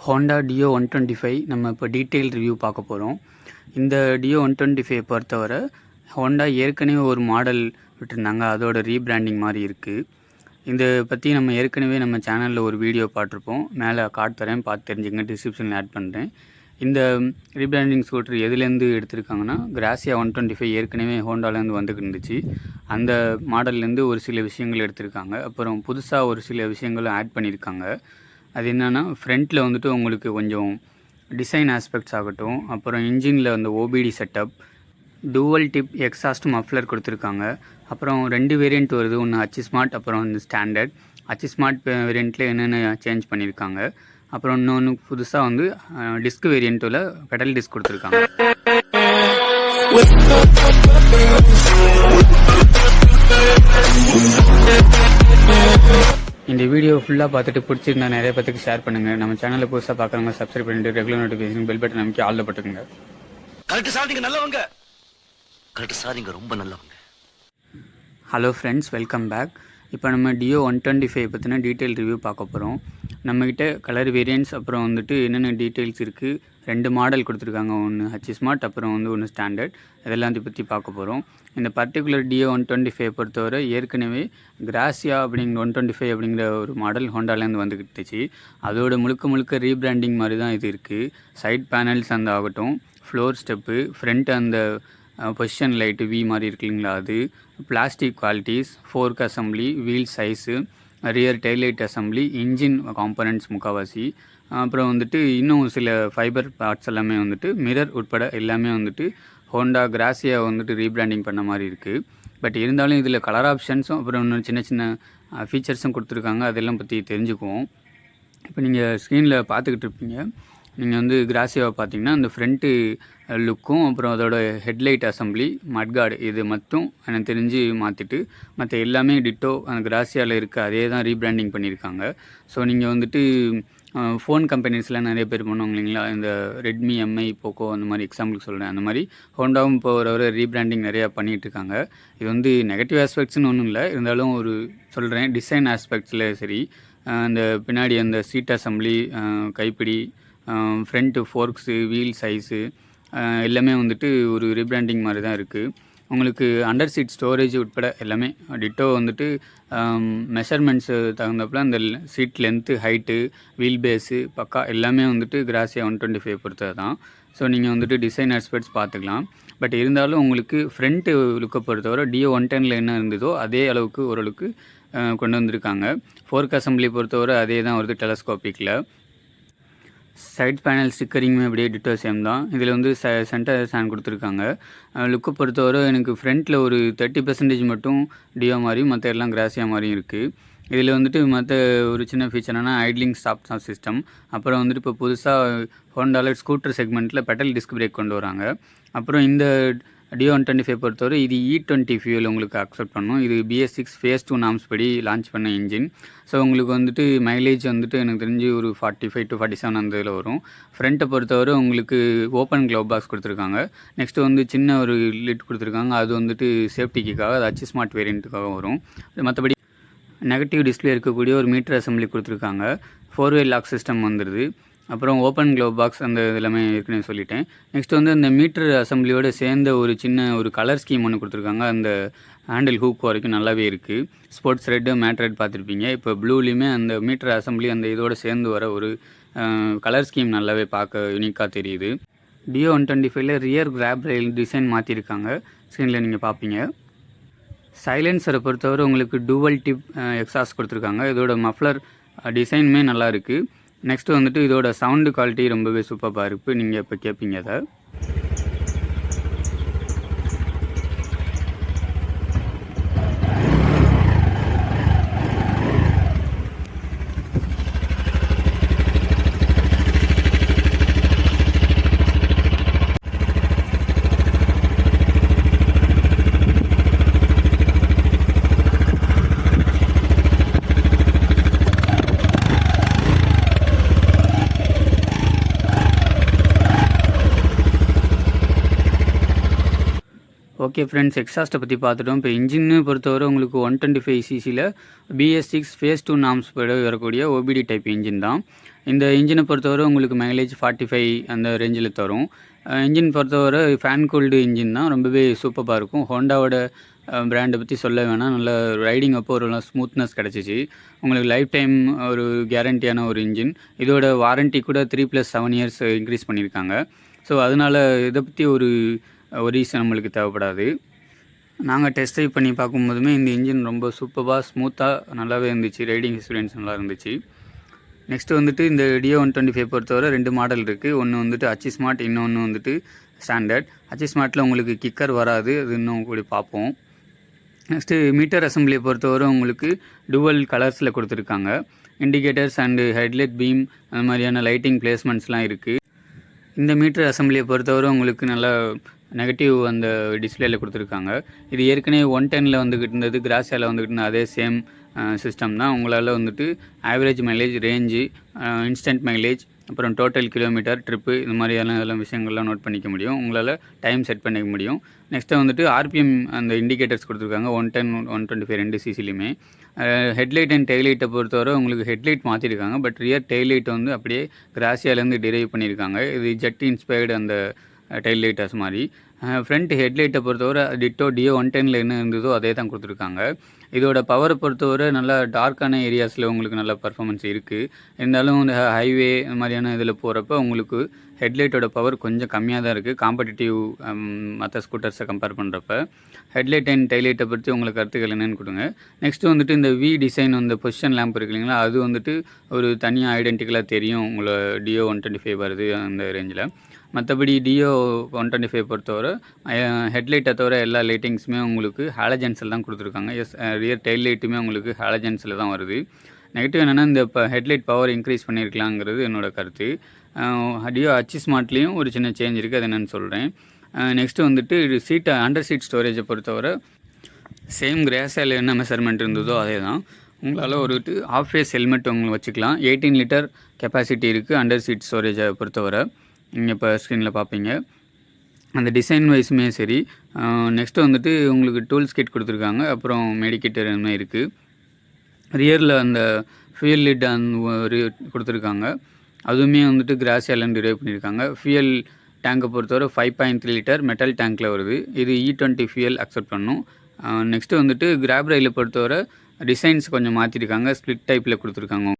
Honda deo 125 நம்ம இப்போ detail review பார்க்க போகிறோம். இந்த டியோ 125 பொறுத்தவரை ஹோண்டா ஏற்கனவே ஒரு மாடல் விட்டுருந்தாங்க, அதோட ரீபிராண்டிங் மாதிரி இருக்குது. இதை பற்றி நம்ம ஏற்கனவே நம்ம சேனலில் ஒரு வீடியோ பார்த்துருப்போம், மேலே கார்டு தரேன், பார்த்து தெரிஞ்சுங்க, டிஸ்கிரிப்ஷனில் ஆட் பண்ணுறேன். இந்த ரீபிராண்டிங் ஸ்கூட்டர் எதுலேருந்து எடுத்திருக்காங்கன்னா, கிராசியா 125 ஏற்கனவே ஹோண்டாலேருந்து வந்துக்கிட்டு இருந்துச்சு. அந்த மாடல்லேருந்து ஒரு சில விஷயங்கள் எடுத்திருக்காங்க, அப்புறம் புதுசாக ஒரு சில விஷயங்களும் ஆட் பண்ணியிருக்காங்க. அது என்னென்னா, ஃப்ரண்ட்டில் வந்துட்டு உங்களுக்கு கொஞ்சம் டிசைன் ஆஸ்பெக்ட்ஸ் ஆகட்டும், அப்புறம் இன்ஜினில் அந்த OBD setup, dual tip exhaust muffler கொடுத்துருக்காங்க. அப்புறம் 2 வேரியண்ட் வருது, ஒன்று ஹச் ஸ்மார்ட், அப்புறம் வந்து ஸ்டாண்டர்ட். ஹச் ஸ்மார்ட் வேரியண்ட்டில் என்னென்ன சேஞ்ச் பண்ணியிருக்காங்க, அப்புறம் இன்னொன்று புதுசாக வந்து டிஸ்க் வேரியண்ட்டில் பெடல் டிஸ்க் கொடுத்துருக்காங்க. இந்த வீடியோ ஃபுல்லாக பார்த்துட்டு பிடிச்சிருந்தா நிறைய பேருக்கு ஷேர் பண்ணுங்கள். நம்ம சேனலில் புதுசாக பார்க்குறவங்க சப்ஸ்கிரைப் பண்ணிட்டு ரெகுலர் நோட்டிஃபிகேஷன் பெல் பட்டன் நமக்கு ஆல்ல பட்டுக்குங்க. கரெக்ட் சார், நீங்கள் நல்லவங்க. கரெக்ட் சார், நீங்கள் ரொம்ப நல்லவங்க. Hello friends, welcome back. இப்போ நம்ம டியோ 125 பற்றின டீட்டெயில் ரிவ்யூ பார்க்க போகிறோம். நம்மக்கிட்ட கலர் வேரியன்ட்ஸ், அப்புறம் வந்துட்டு என்னென்ன டீட்டெயில்ஸ் இருக்குது, 2 மாடல் கொடுத்துருக்காங்க, ஒன்று ஹச் ஸ்மார்ட், அப்புறம் வந்து ஒன்று ஸ்டாண்டர்ட். இதெல்லாம் பற்றி பார்க்க போகிறோம். இந்த பர்டிகுலர் டியோ 125 பொறுத்தவரை ஏற்கனவே கிராசியா அப்படிங்கிற 125 அப்படிங்கிற ஒரு மாடல் ஹோண்டாலேருந்து வந்துக்கிட்டுச்சு. அதோட முழுக்க ரீபிராண்டிங் மாதிரி தான் இது இருக்குது. சைட் பேனல்ஸ் அந்த ஆகட்டும், ஃப்ளோர் ஸ்டெப்பு, ஃப்ரண்ட் அந்த பொசிஷன் லைட்டு வி மாதிரி இருக்கு இல்லைங்களா, அது plastic qualities, fork assembly, wheel size, rear taillight assembly, engine components முக்கால்வாசி, அப்புறம் வந்துட்டு இன்னும் சில ஃபைபர் பார்ட்ஸ் எல்லாமே வந்துட்டு மிரர் உட்பட எல்லாமே வந்துட்டு ஹோண்டா கிராசியா வந்துட்டு ரீபிராண்டிங் பண்ண மாதிரி இருக்குது. பட் இருந்தாலும் இதில் கலர் ஆப்ஷன்ஸும் அப்புறம் இன்னும் சின்ன ஃபீச்சர்ஸும் கொடுத்துருக்காங்க. அதெல்லாம் பற்றி தெரிஞ்சுக்குவோம். இப்போ நீங்கள் ஸ்க்ரீனில் பார்த்துக்கிட்டு இருப்பீங்க. நீங்கள் வந்து கிராசியாவை பார்த்தீங்கன்னா அந்த ஃப்ரண்ட்டு லுக்கும், அப்புறம் அதோட ஹெட்லைட் அசம்பிளி, மட்கார்டு, இது மட்டும் எனக்கு தெரிஞ்சு மாற்றிட்டு மற்ற எல்லாமே டிட்டோ அந்த கிராசியாவில் இருக்க அதே தான் ரீபிராண்டிங் பண்ணியிருக்காங்க. ஸோ நீங்கள் வந்துட்டு ஃபோன் கம்பெனிஸ்லாம் நிறைய பேர் பண்ணுவாங்க இல்லைங்களா, இந்த ரெட்மி, எம்ஐ, போக்கோ அந்த மாதிரி எக்ஸாம்பிளுக்கு சொல்கிறேன். அந்த மாதிரி ஹோண்டாவும் இப்போ ஒரு ரீபிராண்டிங் நிறையா பண்ணிகிட்ருக்காங்க. இது வந்து நெகட்டிவ் ஆஸ்பெக்ட்ஸ்னு ஒன்றும் இல்லை, இருந்தாலும் ஒரு சொல்கிறேன், டிசைன் ஆஸ்பெக்ட்ஸில் சரி, அந்த பின்னாடி அந்த சீட் அசம்பிளி, கைப்பிடி, ஃப்ரண்ட்டு ஃபோர்க்ஸு, வீல் சைஸு எல்லாமே வந்துட்டு ஒரு ரீபிராண்டிங் மாதிரி தான் இருக்குது. உங்களுக்கு அண்டர் சீட் ஸ்டோரேஜ் உட்பட எல்லாமே டிட்டோ வந்துட்டு மெஷர்மெண்ட்ஸு தகுந்தப்பில் அந்த seat length, height, wheelbase பக்கா எல்லாமே வந்துட்டு கிராசியா 125 பொறுத்தது தான். ஸோ நீங்கள் வந்துட்டு டிசைன் ஆஸ்பெக்ட்ஸ் பார்த்துக்கலாம். பட் இருந்தாலும் உங்களுக்கு ஃப்ரண்ட்டு லுக்கை பொறுத்தவரை டியோ 110 என்ன இருந்ததோ அதே அளவுக்கு ஓரளவுக்கு கொண்டு வந்திருக்காங்க. ஃபோர்க் அசம்பிளி பொறுத்தவரை அதே தான் வருது டெலஸ்கோப்பிக்கில். சைட் பேனல் ஸ்டிக்கரிங்குமே அப்படியே டிட்டோ சேம் தான். இதில் வந்து சென்டர் ஸ்டாண்ட் கொடுத்துருக்காங்க. லுக்கை பொறுத்தவரை எனக்கு ஃப்ரண்ட்டில் ஒரு 30% மட்டும் டியோ மாதிரியும் மற்ற எல்லாம் கிராசியா மாதிரியும் இருக்குது. இதில் வந்துட்டு மற்ற ஒரு சின்ன ஃபீச்சர்னா ஐட்லிங் ஸ்டாப் சிஸ்டம், அப்புறம் வந்துட்டு இப்போ புதுசாக ஹோண்டாவில் ஸ்கூட்டர் செக்மெண்ட்டில் பெட்டல் டிஸ்க் பிரேக் கொண்டு வராங்க. அப்புறம் இந்த டியோ 125 பொறுத்தவரை இது E20 ஃபியூல் உங்களுக்கு அக்செப்ட் பண்ணும். இது BS6 Phase 2 நார்ம்ஸ் படி லான்ச் பண்ண இன்ஜின். ஸோ உங்களுக்கு வந்துட்டு மைலேஜ் வந்துட்டு எனக்கு தெரிஞ்சு ஒரு 45 to 47 அந்த இதில் வரும். ஃப்ரண்ட்டை பொறுத்தவரை உங்களுக்கு ஓப்பன் க்ளவ் பாக்ஸ் கொடுத்துருக்காங்க. நெக்ஸ்ட்டு வந்து சின்ன ஒரு லிட் கொடுத்துருக்காங்க, அது வந்துட்டு சேஃப்டிக்காக, அது ஹச் ஸ்மார்ட் வேரியண்ட்டுக்காக வரும். மற்றபடி நெகட்டிவ் டிஸ்பிளே இருக்கக்கூடிய ஒரு மீட்டர் அசம்பிளி கொடுத்துருக்காங்க. 4-way லாக் சிஸ்டம் வந்துடுது. அப்புறம் ஓப்பன் க்ளவ் பாக்ஸ் அந்த இதெல்லாமே ஏற்கனவே சொல்லிட்டேன். நெக்ஸ்ட் வந்து அந்த மீட்டர் அசம்பிளியோடு சேர்ந்த ஒரு சின்ன ஒரு கலர் ஸ்கீம் ஒன்று கொடுத்துருக்காங்க. அந்த ஹேண்டில் ஹூக் வரைக்கும் நல்லாவே இருக்குது. ஸ்போர்ட்ஸ் ரெட்டு, மேட் ரெட் பார்த்துருப்பீங்க. இப்போ ப்ளூலேயுமே அந்த மீட்டர் அசம்பிளி அந்த இதோடு சேர்ந்து வர ஒரு கலர் ஸ்கீம் நல்லாவே பார்க்க யூனிக்காக தெரியுது. டியோ 125 ரியர் கிராப் ரயில் டிசைன் மாற்றிருக்காங்க, ஸ்க்ரீனில் நீங்கள் பார்ப்பீங்க. சைலன்சரை பொறுத்தவரை உங்களுக்கு டூவல் டிப் எக்ஸாஸ்ட் கொடுத்துருக்காங்க. இதோட மஃப்ளர் டிசைனுமே நல்லா இருக்குது. நெக்ஸ்ட்டு வந்துட்டு இதோட சவுண்டு குவாலிட்டி ரொம்பவே சூப்பராக இருக்குது. நீங்கள் இப்போ கேட்பீங்க அதை. ஓகே ஃப்ரெண்ட்ஸ், எக்ஸாஸ்ட்டை பற்றி பார்த்துட்டோம். இப்போ இன்ஜின்னு பொறுத்தவரை உங்களுக்கு 125 cc BS6 Phase 2 நார்ம்ஸ் படி வரக்கூடிய OBD டைப் இன்ஜின் தான். இந்த இன்ஜினை பொறுத்தவரை உங்களுக்கு மைலேஜ் 45 அந்த ரேஞ்சில் தரும். இன்ஜின் பொறுத்தவரை ஃபேன் கூல்டு இன்ஜின் தான், ரொம்பவே சூப்பராக இருக்கும். ஹோண்டாவோட பிராண்டை பற்றி சொல்ல வேணாம், நல்ல ரைடிங் அப்போ ஒரு ஸ்மூத்னஸ் கிடச்சிச்சு. உங்களுக்கு லைஃப் டைம் ஒரு கேரண்டியான ஒரு இன்ஜின். இதோட வாரண்ட்டி கூட 3+7 இயர்ஸ் இன்க்ரீஸ் பண்ணியிருக்காங்க. ஸோ அதனால் இதை பற்றி ஒரு ரீசன் நம்மளுக்கு தேவைப்படாது. நாங்கள் டெஸ்ட் ட்ரைவ் பண்ணி பார்க்கும்போதுமே இந்த இன்ஜின் ரொம்ப சூப்பராக ஸ்மூத்தாக நல்லாவே இருந்துச்சு. ரைடிங் எக்ஸ்பீரியன்ஸ் நல்லா இருந்துச்சு. நெக்ஸ்ட்டு வந்துட்டு இந்த டியோ 125 பொறுத்தவரை 2 மாடல் இருக்குது. ஒன்று வந்துட்டு அச்சி ஸ்மார்ட், இன்னொன்று வந்துட்டு ஸ்டாண்டர்ட். அச்சி ஸ்மார்ட்டில் உங்களுக்கு கிக்கர் வராது, அது இன்னும் கூட பார்ப்போம். நெக்ஸ்ட்டு மீட்டர் அசம்பிளியை பொறுத்தவரை உங்களுக்கு டுவல் கலர்ஸில் கொடுத்துருக்காங்க. இண்டிகேட்டர்ஸ் அண்டு ஹெட்லைட் பீம் அந்த மாதிரியான லைட்டிங் பிளேஸ்மெண்ட்ஸ்லாம் இருக்குது. இந்த மீட்டர் அசம்பிளியை பொறுத்தவரை உங்களுக்கு நல்லா நெகட்டிவ் அந்த டிஸ்பிளேயில் கொடுத்துருக்காங்க. இது ஏற்கனவே 110 வந்துக்கிட்டு இருந்தது, கிராசியாவில் வந்துக்கிட்டு இருந்த அதே சேம் சிஸ்டம் தான். உங்களால் வந்துட்டு average mileage, range, instant mileage, அப்புறம் டோட்டல் கிலோமீட்டர், ட்ரிப்பு, இந்த மாதிரியான எல்லாம் விஷயங்கள்லாம் நோட் பண்ணிக்க முடியும். உங்களால் டைம் செட் பண்ணிக்க முடியும். நெக்ஸ்ட்டு வந்துட்டு ஆர்பிஎம் அந்த இண்டிகேட்டர்ஸ் கொடுத்துருக்காங்க 110, 125 2 சிசிலையுமே. ஹெட்லைட் அண்ட் டெய்லைட்டை பொறுத்தவரை உங்களுக்கு ஹெட்லைட் மாற்றிருக்காங்க. பட் ரியர் டெய்லைட் வந்து அப்படியே கிராசியாலேருந்து டிரைவ் பண்ணியிருக்காங்க. இது ஜெட் இன்ஸ்பயர்டு அந்த டெய்லைட்டர்ஸ் மாதிரி. ஃப்ரண்ட் ஹெட்லைட்டை பொறுத்தவரை டிட்டோ டியோ 110 என்ன இருந்ததோ அதே தான் கொடுத்துருக்காங்க. இதோட பவரை பொறுத்தவரை நல்லா டார்க்கான ஏரியாஸில் உங்களுக்கு நல்ல பர்ஃபார்மன்ஸ் இருக்குது. இருந்தாலும் இந்த ஹைவே இந்த மாதிரியான இதில் போகிறப்ப உங்களுக்கு ஹெட்லைட்டோட பவர் கொஞ்சம் கம்மியாக தான் இருக்குது, காம்படிட்டிவ் மற்ற ஸ்கூட்டர்ஸை கம்பேர் பண்ணுறப்ப. ஹெட்லைட் அண்ட் டெய்லைட்டை பற்றி உங்களுக்கு கருத்துக்கள் என்னென்னு கொடுங்க. நெக்ஸ்ட்டு வந்துட்டு இந்த வி டிசைன், இந்த பொசிஷன் லேம்ப் இருக்கு இல்லைங்களா, அது வந்துட்டு ஒரு தனியாக ஐடென்டிக்கலாக தெரியும் உங்களை டியோ 125 வருது அந்த ரேஞ்சில். மற்றபடி டியோ 125 பொறுத்தவரை ஹெட்லைட்டை தவிர எல்லா லைட்டிங்ஸுமே உங்களுக்கு ஹாலஜன்ஸில் தான் கொடுத்துருக்காங்க. ரியர் டெயில் லைட்டுமே உங்களுக்கு ஹாலஜன்ஸில் தான் வருது. நெகட்டிவ் என்னென்னா இந்த ஹெட்லைட் பவர் இன்க்ரீஸ் பண்ணியிருக்கலாங்கிறது என்னோடய கருத்து. டியோ அச்சி ஸ்மார்ட்லேயும் ஒரு சின்ன சேஞ்ச் இருக்குது, அது என்னென்னு சொல்கிறேன். நெக்ஸ்ட்டு வந்துட்டு சீட்டை அண்டர் சீட் ஸ்டோரேஜை பொறுத்தவரை சேம் கிராசியாவில் என்ன மெஷர்மெண்ட் இருந்ததோ அதே தான். உங்களால் ஒரு ஹாஃப் ஃபேஸ் ஹெல்மெட் உங்களுக்கு வச்சுக்கலாம். 18 லிட்டர் கெப்பாசிட்டி இருக்குது அண்டர் சீட் ஸ்டோரேஜை பொறுத்தவரை. நீங்கள் இப்போ ஸ்க்ரீனில் பார்ப்பீங்க. அந்த டிசைன் வைஸுமே சரி. நெக்ஸ்ட்டு வந்துட்டு உங்களுக்கு டூல்ஸ் கிட் கொடுத்துருக்காங்க, அப்புறம் மெடிக்கிட் எல்லாமே இருக்குது. ரியரில் அந்த ஃபியூயல் லிட் அந்த கொடுத்துருக்காங்க, அதுவுமே வந்துட்டு கிராசியாலேருந்து டிரைவ் பண்ணியிருக்காங்க. ஃபியூயல் டேங்கை பொறுத்தவரை 5.3 லிட்டர் மெட்டல் டேங்க்கில் வருது. இது E20 ஃபியூயல் அக்செப்ட் பண்ணும். நெக்ஸ்ட்டு வந்துட்டு கிராப் ரயிலை பொறுத்தவரை டிசைன்ஸ் கொஞ்சம் மாற்றிருக்காங்க, ஸ்ப்ளிட் டைப்பில் கொடுத்துருக்காங்க.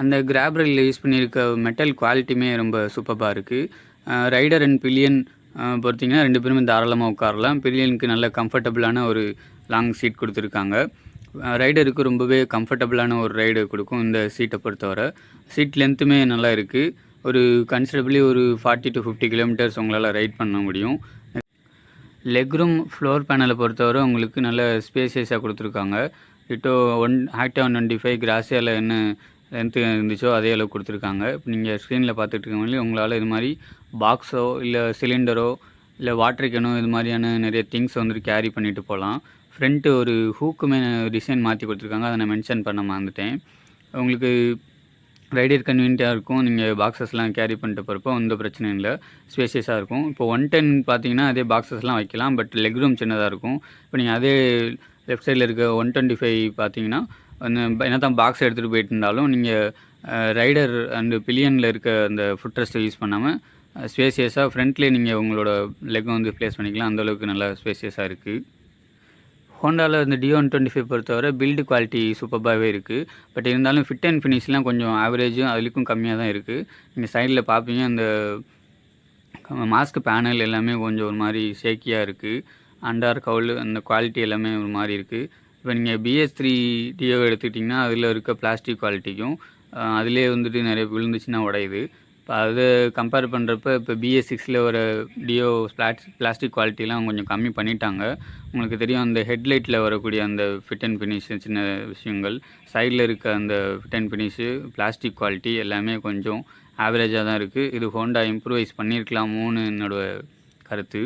அந்த கிராப் ரயிலில் யூஸ் பண்ணியிருக்க மெட்டல் குவாலிட்டியுமே ரொம்ப சூப்பராக இருக்குது. ரைடர் அண்ட் பில்லியன் பொறுத்திங்கன்னா 2 பேருமே தாராளமாக உட்காரலாம். பில்லியனுக்கு நல்ல கம்ஃபர்டபுளான ஒரு லாங் சீட் கொடுத்துருக்காங்க. ரைடருக்கு ரொம்பவே கம்ஃபர்டபுளான ஒரு ரைடு கொடுக்கும் இந்த சீட்டை பொறுத்தவரை. சீட் லென்த்துமே நல்லா இருக்குது. ஒரு கன்சிடபிளி ஒரு 40 to 50 கிலோமீட்டர்ஸ் உங்களால் ரைட் பண்ண முடியும். லெக் ரூம் ஃப்ளோர் பேனலை பொறுத்தவரை உங்களுக்கு நல்ல ஸ்பேசியஸாக கொடுத்துருக்காங்க. இப்போ ஆக்டிவா 125 கிராசியாவில் என்ன லென்த்து இருந்துச்சோ அதே அளவு கொடுத்துருக்காங்க. இப்போ நீங்கள் ஸ்க்ரீனில் பார்த்துட்டு இருக்கவங்களே உங்களால் இது மாதிரி பாக்ஸோ இல்லை சிலிண்டரோ இல்லை வாட்டர் கேனோ இது மாதிரியான நிறைய திங்ஸ் வந்துட்டு கேரி பண்ணிவிட்டு போகலாம். ஃப்ரண்ட்டு ஒரு ஹூக்குமே டிசைன் மாற்றி கொடுத்துருக்காங்க, அதை நான் மென்ஷன் பண்ண மறந்துட்டேன். உங்களுக்கு ரைடர் கன்வீனியண்ட்டாக இருக்கும். நீங்கள் பாக்ஸஸ்லாம் கேரி பண்ணிட்டு போகிறப்போ எந்த பிரச்சனையும் இல்லை, ஸ்பேசியஸாக இருக்கும். இப்போ 110 பார்த்தீங்கன்னா அதே பாக்ஸஸ்லாம் வைக்கலாம், பட் லெக் ரூம் சின்னதாக இருக்கும். இப்போ நீங்கள் அதே லெஃப்ட் சைடில் இருக்க 125 பார்த்தீங்கன்னா என்ன தான் பாக்ஸ் எடுத்துகிட்டு போயிட்டு இருந்தாலும் நீங்கள் ரைடர் அண்டு பில்லியனில் இருக்க அந்த ஃபுட் ரெஸ்ட்டை யூஸ் பண்ணாமல் ஸ்பேசியஸாக ஃப்ரண்ட்லேயே நீங்கள் உங்களோட லெக்கை வந்து ப்ளேஸ் பண்ணிக்கலாம். அந்தளவுக்கு நல்லா ஸ்பேசியஸாக இருக்குது. ஹோண்டாவில் இந்த டியோ 125 பொறுத்தவரை பில்டு குவாலிட்டி சூப்பராகவே இருக்குது. பட் இருந்தாலும் ஃபிட் அண்ட் ஃபினிஷ்லாம் கொஞ்சம் ஆவரேஜும் அதுலேயும் கம்மியாக தான் இருக்குது. நீங்கள் சைடில் பார்ப்பீங்க அந்த மாஸ்க் பேனல் எல்லாமே கொஞ்சம் ஒரு மாதிரி ஷேக்கியாக இருக்குது. அண்டார் கவுல் அந்த குவாலிட்டி எல்லாமே ஒரு மாதிரி இருக்குது. இப்போ நீங்கள் BS3 டியோ எடுத்துக்கிட்டிங்கன்னா அதில் இருக்க பிளாஸ்டிக் குவாலிட்டிக்கும் அதிலே வந்துட்டு நிறைய விழுந்துச்சுன்னா உடையுது. இப்போ அதை கம்பேர் பண்ணுறப்ப இப்போ BS6 வர டியோ பிளாஸ்டிக் குவாலிட்டிலாம் கொஞ்சம் கம்மி பண்ணிட்டாங்க. உங்களுக்கு தெரியும் அந்த ஹெட்லைட்டில் வரக்கூடிய அந்த ஃபிட் அண்ட் ஃபினிஷ் சின்ன விஷயங்கள், சைடில் இருக்க அந்த fit and finish, plastic quality எல்லாமே கொஞ்சம் ஆவரேஜாக தான் இருக்குது. இது ஹோண்டா இம்ப்ரூவைஸ் பண்ணியிருக்கலாமோன்னு என்னோடய கருத்து.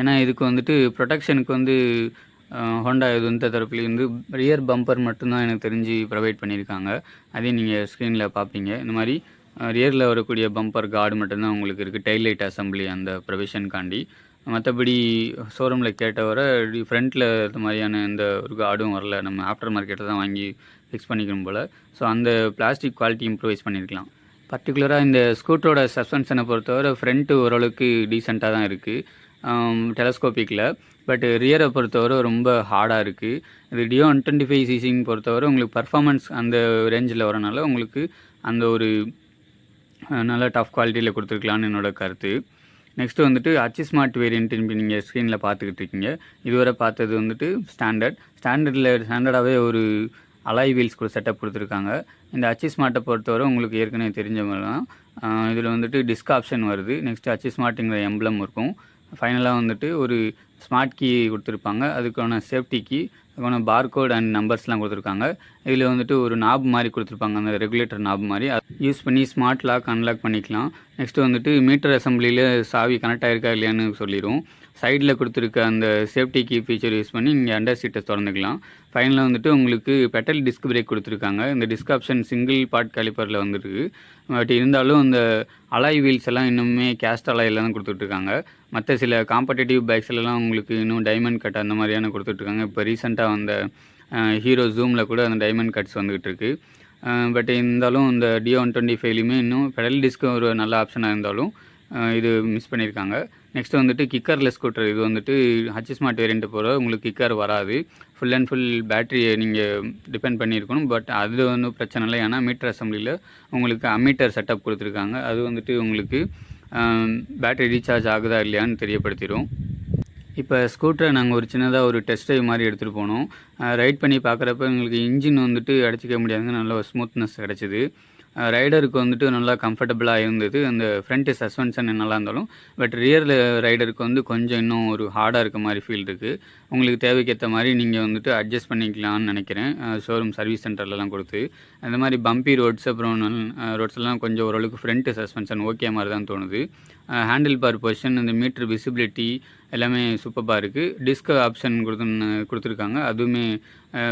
ஏன்னா இதுக்கு வந்துட்டு ப்ரொடெக்ஷனுக்கு வந்து ஹோண்டா இது இந்த தரப்புலேருந்து ரியர் பம்பர் மட்டும்தான் எனக்கு தெரிஞ்சு ப்ரொவைட் பண்ணியிருக்காங்க. அதையும் நீங்கள் ஸ்க்ரீனில் பார்ப்பீங்க. இந்த மாதிரி ரியரில் வரக்கூடிய பம்பர் கார்டு மட்டும்தான் உங்களுக்கு இருக்குது, டெய்லைட் அசம்பிளி அந்த ப்ரொவிஷனுக்காண்டி. மற்றபடி ஷோரூமில் கேட்டவரை ஃப்ரண்ட்டில் இந்த மாதிரியான எந்த ஒரு கார்டும் வரல. நம்ம ஆஃப்டர் மார்க்கெட்டில் தான் வாங்கி ஃபிக்ஸ் பண்ணிக்கணும் போல். ஸோ அந்த பிளாஸ்டிக் குவாலிட்டி இம்ப்ரூவைஸ் பண்ணியிருக்கலாம். பர்டிகுலராக இந்த ஸ்கூட்டரோட சஸ்பென்ஷனை பொறுத்தவரை ஃப்ரண்ட்டு ஓரளவுக்கு டீசெண்டாக தான் இருக்குது டெலஸ்கோப்பிக்கில். பட் ரியரை பொறுத்தவரை ரொம்ப ஹார்டாக இருக்குது. இது டியோ 125 சிசின்னு பொறுத்தவரை உங்களுக்கு பர்ஃபார்மன்ஸ் அந்த ரேஞ்சில் வரனால உங்களுக்கு அந்த ஒரு நல்ல டஃப் குவாலிட்டியில் கொடுத்துருக்கலான்னு என்னோடய கருத்து. நெக்ஸ்ட்டு வந்துட்டு ஸ்மார்ட் வேரியன்ட் நீங்கள் ஸ்க்ரீனில் பார்த்துக்கிட்டு இருக்கீங்க. இதுவரை பார்த்தது வந்துட்டு ஸ்டாண்டர்டாகவே ஒரு அலாய் வீல்ஸ் கூட செட்டப் கொடுத்துருக்காங்க. இந்த ஸ்மார்ட்டை பொறுத்தவரை உங்களுக்கு ஏற்கனவே தெரிஞ்ச மாதிரி தான். இதில் வந்துட்டு டிஸ்க் ஆப்ஷன் வருது. நெக்ஸ்ட்டு ஸ்மார்ட்டுங்கிற எம்ப்ளம் இருக்கும். ஃபைனலாக வந்துட்டு ஒரு ஸ்மார்ட் கீ கொடுத்துருப்பாங்க. அதுக்கான சேஃப்டி கீ, அதுக்கான பார்கோட் அண்ட் நம்பர்ஸ்லாம் கொடுத்துருக்காங்க. இதில் வந்துட்டு ஒரு நாப் மாதிரி கொடுத்துருப்பாங்க, அந்த ரெகுலேட்டர் நாப் மாதிரி. அது யூஸ் பண்ணி ஸ்மார்ட் லாக் அன்லாக் பண்ணிக்கலாம். நெக்ஸ்ட்டு வந்துட்டு மீட்டர் அசம்பிளியில் சாவி கனெக்ட் ஆகிருக்கா இல்லையான்னு சொல்லிடும். சைடில் கொடுத்துருக்க அந்த சேஃப்டி கீ ஃபீச்சர் யூஸ் பண்ணி நீங்கள் அண்டர் சீட்டை திறந்துக்கலாம். ஃபைனலாக வந்துட்டு உங்களுக்கு பெட்டல் டிஸ்க் பிரேக் கொடுத்துருக்காங்க. இந்த டிஸ்க் ஆப்ஷன் சிங்கிள் பார்ட் கேலிப்பரில் வந்துருக்கு. பட் இருந்தாலும் இந்த அலாய் வீல்ஸ் எல்லாம் இன்னுமே கேஸ்ட் அலாயில் தான் கொடுத்துட்ருக்காங்க. மற்ற சில காம்படேட்டிவ் பைக்ஸ்லாம் உங்களுக்கு இன்னும் டைமண்ட் கட் அந்த மாதிரியான கொடுத்துட்ருக்காங்க. இப்போ ரீசெண்டாக வந்த ஹீரோ ஜூமில் கூட அந்த டைமண்ட் கட்ஸ் வந்துகிட்டு இருக்கு. பட் இருந்தாலும் இந்த டியோ 125லையுமே இன்னும் பெடல் டிஸ்க்கு ஒரு நல்ல ஆப்ஷனாக இருந்தாலும் இது மிஸ் பண்ணியிருக்காங்க. நெக்ஸ்ட்டு வந்துட்டு கிக்கர்லெஸ் ஸ்கூட்டர். இது வந்துட்டு ஸ்மார்ட் வேரியண்ட்டு போகிற உங்களுக்கு கிக்கர் வராது. ஃபுல் அண்ட் ஃபுல் பேட்டரியை நீங்கள் டிபெண்ட் பண்ணியிருக்கணும். பட் அது ஒன்றும் பிரச்சனை இல்லை. ஏன்னா மீட்டர் அசம்பிளியில் உங்களுக்கு அம்மீட்டர் செட்டப் கொடுத்துருக்காங்க. அது வந்துட்டு உங்களுக்கு பேட்டரி ரீசார்ஜ் ஆகுதா இல்லையான்னு தெரியப்படுத்திடும். இப்போ ஸ்கூட்டரை நாங்கள் ஒரு சின்னதாக ஒரு டெஸ்ட் ட்ரைவ் மாதிரி எடுத்துகிட்டு போனோம். ரைட் பண்ணி பார்க்குறப்ப எங்களுக்கு இன்ஜின் வந்துட்டு அடிச்சிக்க முடியாதுங்க, நல்ல ஒரு ஸ்மூத்னஸ் கிடச்சிது. ரைடருக்கு வந்துட்டு நல்லா கம்ஃபர்டபுளாக இருந்தது. அந்த ஃப்ரண்ட்டு சஸ்பென்ஷன் நல்லா இருந்தாலும் பட் ரியரில் ரைடருக்கு வந்து கொஞ்சம் இன்னும் ஒரு ஹார்டாக இருக்க மாதிரி ஃபீல் இருக்குது. உங்களுக்கு தேவைக்கேற்ற மாதிரி நீங்கள் வந்துட்டு அட்ஜஸ்ட் பண்ணிக்கலாம்னு நினைக்கிறேன். ஷோரூம் சர்வீஸ் சென்டர்லலாம் கொடுத்து அந்த மாதிரி பம்பி ரோட்ஸ் அப்புறம் ரோட்ஸ்லாம் கொஞ்சம் ஓரளவுக்கு ஃப்ரண்ட்டு சஸ்பென்ஷன் ஓகே மாதிரி தான் தோணுது. ஹேண்டில் பார் பொசிஷன், இந்த மீட்ரு விசிபிலிட்டி எல்லாமே சூப்பராக இருக்குது. டிஸ்க் ஆப்ஷன் கொடுத்துருக்காங்க. அதுவுமே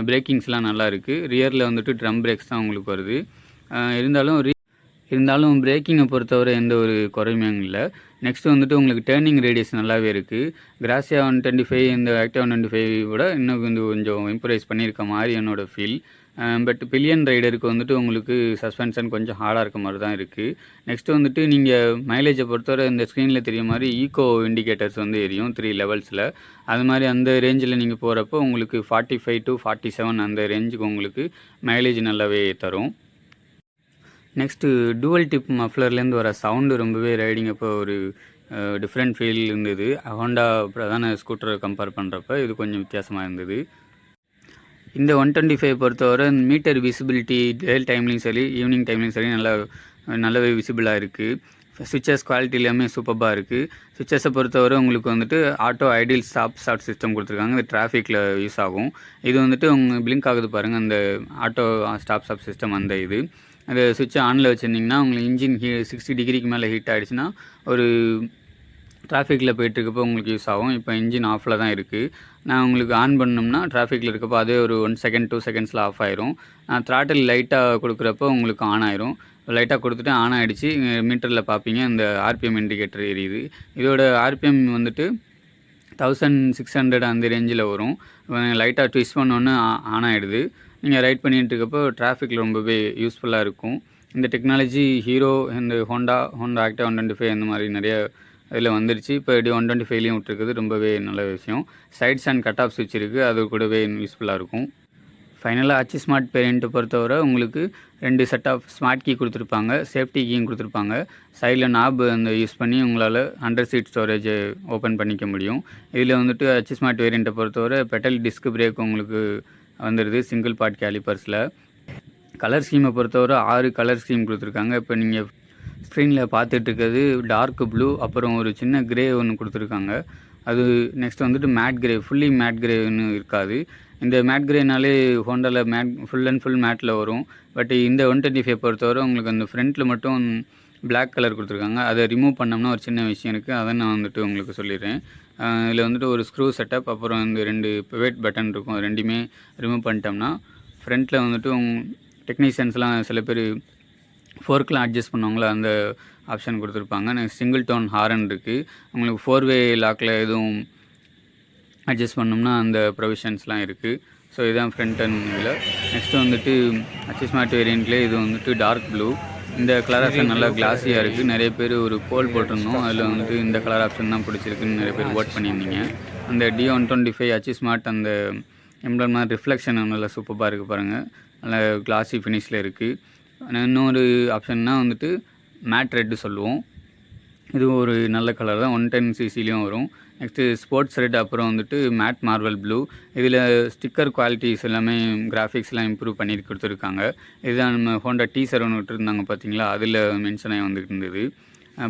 பிரேக்கிங்ஸ்லாம் நல்லா இருக்குது. ரியரில் வந்துட்டு ட்ரம் பிரேக்ஸ் தான் உங்களுக்கு வருது. இருந்தாலும் பிரேக்கிங்கை பொறுத்தவரை எந்த ஒரு குறையுமே இல்லை. நெக்ஸ்ட்டு வந்துட்டு உங்களுக்கு டேர்னிங் ரேடியஸ் நல்லாவே இருக்குது. கிராசியா 125 இந்த ஆக்டிவா 125 விட இன்னும் கொஞ்சம் இம்ப்ரூவைஸ் பண்ணியிருக்க மாதிரி என்னோடய ஃபீல். பட் பில்லியன் ரைடருக்கு வந்துட்டு உங்களுக்கு சஸ்பென்ஷன் கொஞ்சம் ஹார்டாக இருக்க மாதிரி தான் இருக்குது. நெக்ஸ்ட்டு வந்துட்டு நீங்கள் மைலேஜை பொறுத்தவரை இந்த ஸ்க்ரீனில் தெரிய மாதிரி ஈகோ இண்டிகேட்டர்ஸ் வந்து எரியும் 3 லெவல்ஸில். அது மாதிரி அந்த ரேஞ்சில் நீங்கள் போகிறப்போ உங்களுக்கு 45 to 47 அந்த ரேஞ்சுக்கு உங்களுக்கு மைலேஜ் நல்லாவே தரும். நெக்ஸ்ட்டு டூவல் டிப் மஃப்ளர்லேருந்து வர சவுண்டு ரொம்பவே ரைடிங் அப்போ ஒரு டிஃப்ரெண்ட் ஃபீல் இருந்தது. ஹோண்டா பிரதான ஸ்கூட்டரை கம்பேர் பண்ணுறப்ப இது கொஞ்சம் வித்தியாசமாக இருந்தது. இந்த 125 பொறுத்தவரை மீட்டர் விசிபிலிட்டி டே டைம்லையும் சரி ஈவினிங் டைம்லையும் சரி நல்லாவே விசிபிளாக இருக்குது. சுவிச்சஸ் குவாலிட்டி எல்லாமே சூப்பராக இருக்குது. சுவிச்சஸை பொறுத்தவரை உங்களுக்கு வந்துட்டு ஆட்டோ ஐடியல் ஸ்டார்ட் சிஸ்டம் கொடுத்துருக்காங்க. இது டிராஃபிக்கில் யூஸ் ஆகும். இது வந்துட்டு பிளிங்க் ஆகுது பாருங்கள், அந்த ஆட்டோ ஸ்டாப் சிஸ்டம் அந்த இது. அந்த சுவிட்சை ஆனில் வச்சுருந்திங்கன்னா உங்களுக்கு இன்ஜின் 60 டிகிரிக்கு மேலே ஹீட் ஆகிடுச்சுன்னா ஒரு டிராஃபிக்கில் போயிட்டுருக்கப்போ உங்களுக்கு யூஸ் ஆகும். இப்போ இன்ஜின் ஆஃபில் தான் இருக்குது. நான் உங்களுக்கு ஆன் பண்ணோம்னா டிராஃபிக்கில் இருக்கப்போ அதே ஒரு 1 செகண்ட் 2 செகண்ட்ஸில் ஆஃப் ஆயிரும். நான் த்ராட்டில் லைட்டாக கொடுக்குறப்போ உங்களுக்கு ஆன் ஆயிரும். லைட்டாக கொடுத்துட்டு ஆன் ஆகிடுச்சு. மீட்டரில் பார்ப்பீங்க இந்த ஆர்பிஎம் இண்டிகேட்டர் எரியுது. இதோட ஆர்பிஎம் வந்துட்டு 1600 அந்த ரேஞ்சில் வரும். லைட்டாக ட்விஸ்ட் பண்ணோன்னு ஆன் ஆகிடுது. நீங்கள் ரைட் பண்ணிகிட்டு இருக்கப்போ டிராஃபிக்கில் ரொம்பவே யூஸ்ஃபுல்லாக இருக்கும். இந்த டெக்னாலஜி ஹீரோ இந்த ஹோண்டா ஆக்டிவா 125 அந்த மாதிரி நிறைய இதில் வந்துருச்சு. இப்போ 125லையும் விட்டுருக்குது, ரொம்பவே நல்ல விஷயம். சைட்ஸ் அண்ட் கட் ஆஃப் ஸ்விட்ச் இருக்குது, அது கூடவே யூஸ்ஃபுல்லாக இருக்கும். ஃபைனலாக ஸ்மார்ட் பேரண்ட்டை பொறுத்தவரை உங்களுக்கு 2 செட் ஆஃப் ஸ்மார்ட் கீ கொடுத்துருப்பாங்க, சேஃப்டி கீயும் கொடுத்துருப்பாங்க. சைடில் நாப் அந்த யூஸ் பண்ணி உங்களால் அண்டர் சீட் ஸ்டோரேஜை ஓப்பன் பண்ணிக்க முடியும். இதில் வந்துட்டு ஸ்மார்ட் வேரியண்ட்டை பொறுத்தவரை பெட்டல் டிஸ்க் பிரேக் உங்களுக்கு வந்துடுது சிங்கிள் பார்ட் கேலிப்பர்ஸில். கலர் ஸ்கீமை பொறுத்தவரை 6 கலர் ஸ்கீம் கொடுத்துருக்காங்க. இப்போ நீங்கள் ஸ்க்ரீனில் பார்த்துட்ருக்கிறது டார்க் ப்ளூ, அப்புறம் ஒரு சின்ன கிரே ஒன்று கொடுத்துருக்காங்க. அது நெக்ஸ்ட் வந்துட்டு மேட் கிரே, ஃபுல்லி மேட் கிரேன்னு இருக்காது. இந்த மேட் கிரேனாலே ஹோண்டாவில் ஃபுல் அண்ட் ஃபுல் மேட்டில் வரும். பட் இந்த 125 பொறுத்தவரை உங்களுக்கு அந்த ஃப்ரண்ட்டில் மட்டும் பிளாக் கலர் கொடுத்துருக்காங்க. அதை ரிமூவ் பண்ணோம்னா ஒரு சின்ன விஷயம் இருக்குது, அதை நான் வந்துட்டு உங்களுக்கு சொல்லிடுறேன். இதில் வந்துட்டு ஒரு ஸ்க்ரூ செட்டப், அப்புறம் இந்த 2 பிவட் பட்டன் இருக்கும். அது ரெண்டுமே ரிமூவ் பண்ணிட்டோம்னா ஃப்ரண்ட்டில் வந்துட்டு டெக்னீஷியன்ஸ்லாம் சில பேர் ஃபோர்க்கெலாம் அட்ஜஸ்ட் பண்ணுவாங்களா, அந்த ஆப்ஷன் கொடுத்துருப்பாங்க. சிங்கிள் டோன் ஹாரன் இருக்குது. உங்களுக்கு 4-வே லாக்கில் எதுவும் அட்ஜஸ்ட் பண்ணோம்னா அந்த ப்ரொவிஷன்ஸ்லாம் இருக்குது. ஸோ இதுதான் ஃப்ரண்ட் அண்ட் இதில். நெக்ஸ்ட்டு வந்துட்டு அச்சிஸ்மார்ட் வேரியண்ட்லேயே இது வந்துட்டு டார்க் ப்ளூ. இந்த கலர் ஆப்ஷன் நல்லா கிளாஸியாக இருக்குது. நிறைய பேர் ஒரு போல் போட்டிருந்தோம், அதில் வந்துட்டு இந்த கலர் ஆப்ஷன் தான் பிடிச்சிருக்குன்னு நிறைய பேர் ஓட் பண்ணியிருந்தீங்க. அந்த D125 அச்சிஸ்மார்ட் அந்த எம்ப்ளம் மாதிரி ரிஃப்ளெக்ஷன் நல்லா சூப்பராக இருக்குது பாருங்கள், நல்லா கிளாஸி ஃபினிஷில் இருக்குது. இன்னொரு ஆப்ஷன்னா வந்துட்டு மேட் ரெட்டு சொல்லுவோம், இது ஒரு நல்ல கலர் தான், 110cc வரும். நெக்ஸ்ட்டு ஸ்போர்ட்ஸ் ரெட், அப்புறம் வந்துட்டு மேட் மார்வல் ப்ளூ. இதில் ஸ்டிக்கர் குவாலிட்டிஸ் எல்லாமே கிராஃபிக்ஸ்லாம் இம்ப்ரூவ் பண்ணி கொடுத்துருக்காங்க. இதுதான் நம்ம ஹோண்டா T7 விட்டுருந்தாங்க பார்த்தீங்களா, அதில் மென்ஷன் ஆகி வந்துட்டு இருந்தது.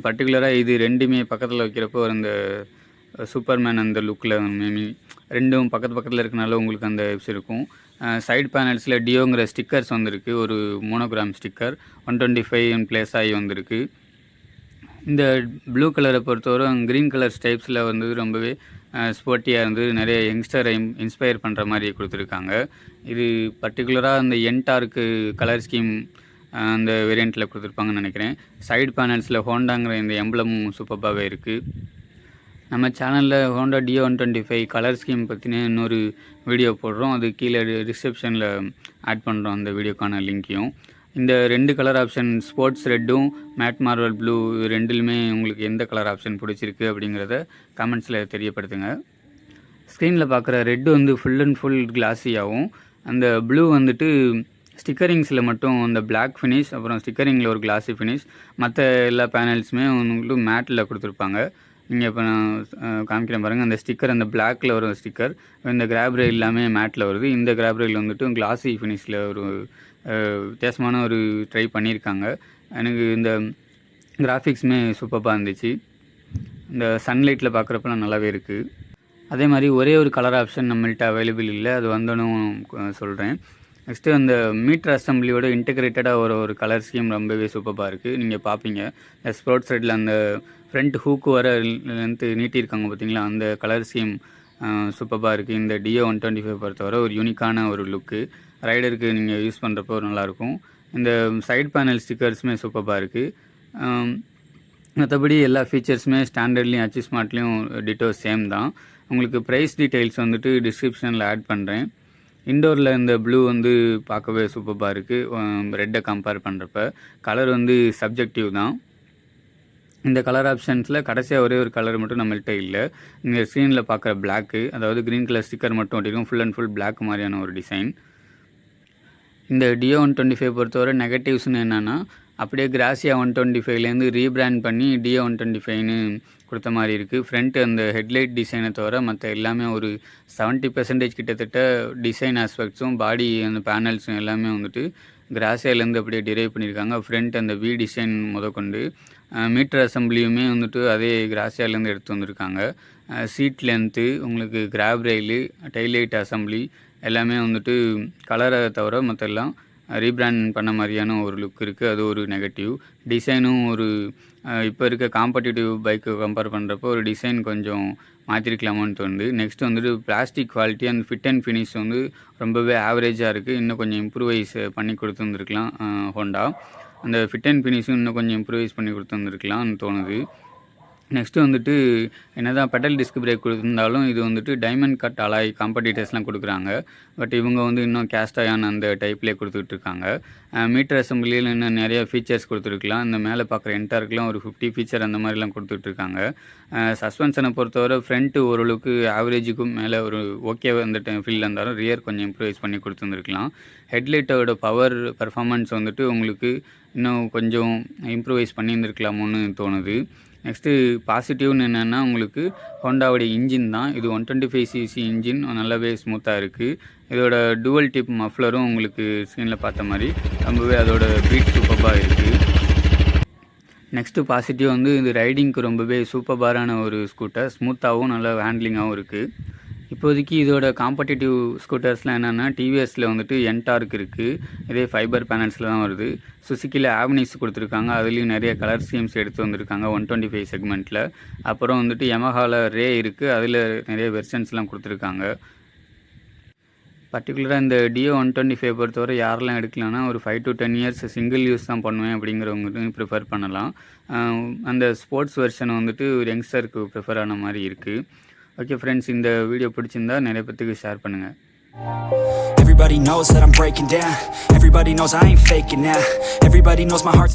பர்டிகுலராக இது ரெண்டுமே பக்கத்தில் வைக்கிறப்போ அந்த சூப்பர்மேன் அந்த லுக்கில் ரெண்டும் பக்கத்தில் இருக்கனால உங்களுக்கு அந்த வெப்ஸ் இருக்கும். சைடு பேனல்ஸில் டியோங்கிற ஸ்டிக்கர்ஸ் வந்திருக்கு, ஒரு மோனோகிராம் ஸ்டிக்கர் 125 ப்ளேஸ் ஆகி வந்திருக்கு. இந்த ப்ளூ கலரை பொறுத்தவரை க்ரீன் கலர் ஸ்டைப்ஸில் வந்து ரொம்பவே ஸ்போர்ட்டியாக இருந்து நிறைய யங்ஸ்டரை இன்ஸ்பயர் பண்ணுற மாதிரி கொடுத்துருக்காங்க. இது பர்டிகுலராக அந்த என்டார்க்கு கலர் ஸ்கீம் அந்த வேரியண்ட்டில் கொடுத்துருப்பாங்கன்னு நினைக்கிறேன். சைடு பேனல்ஸில் ஹோண்டாங்கிற இந்த எம்ப்ளமும் சூப்பராகவே இருக்குது. நம்ம சேனலில் ஹோண்டா D125 கலர் ஸ்கீம் பற்றின இன்னொரு வீடியோ போடுறோம், அது கீழே டிஸ்கிரிப்ஷனில் ஆட் பண்ணுறோம் அந்த வீடியோக்கான லிங்க்கையும். இந்த 2 கலர் ஆப்ஷன் ஸ்போர்ட்ஸ் ரெட்டும் மேட் மார்வல் ப்ளூ ரெண்டுலுமே உங்களுக்கு எந்த கலர் ஆப்ஷன் பிடிச்சிருக்கு அப்படிங்கிறத கமெண்ட்ஸில் தெரியப்படுத்துங்க. ஸ்க்ரீனில் பார்க்குற ரெட்டு வந்து ஃபுல் அண்ட் ஃபுல் கிளாஸியாகவும், அந்த ப்ளூ வந்துட்டு ஸ்டிக்கரிங்ஸில் மட்டும் அந்த பிளாக் ஃபினிஷ், அப்புறம் ஸ்டிக்கரிங்கில் ஒரு கிளாஸி ஃபினிஷ், மற்ற எல்லா பேனல்ஸுமே உங்களுக்கு மேட்டில் கொடுத்துருப்பாங்க. நீங்கள் இப்போ நான் காமிக்கிறேன் பாருங்கள், அந்த ஸ்டிக்கர் அந்த பிளாக்கில் வரும் ஸ்டிக்கர், இந்த கிராப் ரெயில் எல்லாமே மேட்டில் வருது. இந்த கிராப் ரெயில் வந்துட்டு கிளாஸி ஃபினிஷில் ஒரு வித்தியாசமான ஒரு ட்ரை பண்ணியிருக்காங்க. எனக்கு இந்த கிராஃபிக்ஸுமே சூப்பராக இருந்துச்சு. இந்த சன்லைட்டில் பார்க்குறப்பெல்லாம் நல்லாவே இருக்குது. அதே மாதிரி ஒரே ஒரு கலர் ஆப்ஷன் நம்மள்கிட்ட அவைலபிள் இல்லை, அது வந்தோன்னு சொல்கிறேன். நெக்ஸ்ட்டு அந்த மீட்டர் அசம்பிளியோட இன்டெகிரேட்டடாக ஒரு கலர் ஸ்கீம் ரொம்பவே சூப்பராக இருக்குது. நீங்கள் பார்ப்பீங்க இந்த ஸ்போர்ட்ஸ் ரெட்டில் அந்த ஃப்ரண்ட் ஹூக்கு வர லென்த்து நீட்டியிருக்காங்க பார்த்தீங்களா, அந்த கலர் ஸ்கீம் சூப்பராக இருக்குது. இந்த D125 பொறுத்தவரை ஒரு யூனிக்கான ஒரு லுக்கு, ரைடருக்கு நீங்கள் யூஸ் பண்ணுறப்போ நல்லாயிருக்கும். இந்த சைட் பேனல் ஸ்டிக்கர்ஸுமே சூப்பராக இருக்குது. மற்றபடி எல்லா ஃபீச்சர்ஸுமே ஸ்டாண்டர்ட்லேயும் அச்சிஸ்மார்ட்லேயும் டிட்டோ சேம் தான். உங்களுக்கு ப்ரைஸ் டீட்டெயில்ஸ் வந்துட்டு டிஸ்கிரிப்ஷனில் ஆட் பண்ணுறேன். இண்டோரில் இந்த ப்ளூ வந்து பார்க்கவே சூப்பராக இருக்குது ரெட்டை கம்பேர் பண்ணுறப்ப. கலர் வந்து சப்ஜெக்டிவ் தான். இந்த கலர் ஆப்ஷன்ஸில் கடைசியாக ஒரே ஒரு கலர் மட்டும் நம்மள்கிட்ட இல்லை. நீங்கள் ஸ்க்ரீனில் பார்க்குற பிளாக்கு, அதாவது க்ரீன் கலர் ஸ்டிக்கர் மட்டும் ஒட்டிருக்கும், ஃபுல் அண்ட் ஃபுல் பிளாக் மாதிரியான ஒரு டிசைன். இந்த D125 பொறுத்தவரை நெகட்டிவ்ஸ்னு என்னென்னா, அப்படியே கிராசியா 125லேருந்து ரீபிராண்ட் பண்ணி D125ன்னு கொடுத்த மாதிரி இருக்குது. ஃப்ரண்ட் அந்த ஹெட்லைட் டிசைனை தவிர மற்ற எல்லாமே ஒரு 70% கிட்டத்தட்ட டிசைன் ஆஸ்பெக்ட்ஸும் பாடி அந்த பேனல்ஸும் எல்லாமே வந்துட்டு கிராசியாலேருந்து அப்படியே டிரைவ் பண்ணியிருக்காங்க. ஃப்ரண்ட் அந்த வி டிசைன் முதற்கொண்டு மீட்டர் அசம்பிளியுமே வந்துட்டு அதே கிராசியாலேருந்து எடுத்து வந்திருக்காங்க. சீட் லென்த்து, உங்களுக்கு கிராப் ரெயிலு, டெய்லைட் அசம்பிளி எல்லாமே வந்துட்டு கலரை தவிர மற்ற எல்லாம் ரீபிராண்ட் பண்ண மாதிரியான ஒரு லுக் இருக்குது. அது ஒரு நெகட்டிவ். டிசைனும் ஒரு இப்போ இருக்க காம்படிட்டிவ் பைக்கு கம்பேர் பண்ணுறப்போ ஒரு டிசைன் கொஞ்சம் மாற்றிருக்கலாமான்னு தோணுது. நெக்ஸ்ட் வந்துட்டு plastic quality and fit and finish வந்து ரொம்பவே ஆவரேஜாக இருக்குது. இன்னும் கொஞ்சம் இம்ப்ரூவைஸ் பண்ணி கொடுத்துருந்துருக்கலாம் ஹோண்டா. அந்த ஃபிட் அண்ட் ஃபினிஷும் இன்னும் கொஞ்சம் இம்ப்ரூவைஸ் பண்ணி கொடுத்துருந்துருக்கலாம்னு தோணுது. நெக்ஸ்ட்டு வந்துட்டு என்ன தான் பெட்டல் டிஸ்க் பிரேக் கொடுத்துருந்தாலும் இது வந்துட்டு டைமண்ட் கட் அலாய் காம்படிட்டர்ஸ்லாம் கொடுக்குறாங்க. பட் இவங்க வந்து இன்னும் கேஸ்ட் அயான் அந்த டைப்லேயே கொடுத்துட்ருக்காங்க. மீட்டர் அசம்பிளியில் இன்னும் நிறைய ஃபீச்சர்ஸ் கொடுத்துருக்கலாம். இந்த மேலே பார்க்குற என்டாருக்குலாம் ஒரு 50 ஃபீச்சர் அந்த மாதிரிலாம் கொடுத்துட்ருக்காங்க. சஸ்பென்ஷனை பொறுத்தவரை ஃப்ரண்ட்டு ஓரளவுக்கு ஆவரேஜுக்கும் மேலே ஒரு ஓகே அந்த ஃபீல்டில் இருந்தாலும் ரியர் கொஞ்சம் இம்ப்ரூவைஸ் பண்ணி கொடுத்துருந்துருக்கலாம். ஹெட்லைட்டோட பவர் பர்ஃபார்மன்ஸ் வந்துட்டு உங்களுக்கு இன்னும் கொஞ்சம் இம்ப்ரூவைஸ் பண்ணியிருந்துருக்கலாமோன்னு தோணுது. நெக்ஸ்ட்டு பாசிட்டிவ்னு என்னென்னா, உங்களுக்கு ஹோண்டாவுடைய இன்ஜின் தான். இது 125cc இன்ஜின் நல்லாவே ஸ்மூத்தாக இருக்குது. இதோட டுவல் டிப் மஃப்லரும் உங்களுக்கு ஸ்க்ரீனில் பார்த்த மாதிரி ரொம்பவே அதோட பீட் சூப்பராக இருக்குது. நெக்ஸ்ட்டு பாசிட்டிவ் வந்து இது ரைடிங்க்கு ரொம்பவே சூப்பரான ஒரு ஸ்கூட்டர், ஸ்மூத்தாகவும் நல்லா ஹேண்ட்லிங்காகவும் இருக்குது. இப்போதைக்கு இதோட காம்படிட்டிவ் ஸ்கூட்டர்ஸ்லாம் என்னென்னா, டிவிஎஸில் வந்துட்டு என்டார்க் இருக்குது, இதே ஃபைபர் பேனல்ஸில் தான் வருது. சுசுக்கியில் ஆவனிஸ் கொடுத்துருக்காங்க, அதுலேயும் நிறைய கலர் ஸ்கீம்ஸ் எடுத்து வந்திருக்காங்க 125 செக்மெண்ட்டில். அப்புறம் வந்துட்டு யமஹாவில் ரே இருக்குது, அதில் நிறைய வெர்ஷன்ஸ்லாம் கொடுத்துருக்காங்க. பர்டிகுலராக இந்த D125 பொறுத்தவரை யாரெல்லாம் எடுக்கலாம்னா, ஒரு 5 to 10 இயர்ஸ் சிங்கிள் யூஸ் தான் பண்ணுவேன் அப்படிங்கிறவங்க ப்ரிஃபர் பண்ணலாம். அந்த ஸ்போர்ட்ஸ் வெர்ஷன் வந்துட்டு ஒரு யங்ஸ்டருக்கு ப்ரிஃபர் ஆன மாதிரி இருக்குது. ஓகே ஃப்ரெண்ட்ஸ், இந்த வீடியோ பிடிச்சிருந்தா நிறைய பேத்துக்கு ஷேர் பண்ணுங்கள். Everybody knows that I'm breaking down. Everybody knows I ain't faking now. Everybody knows my heart's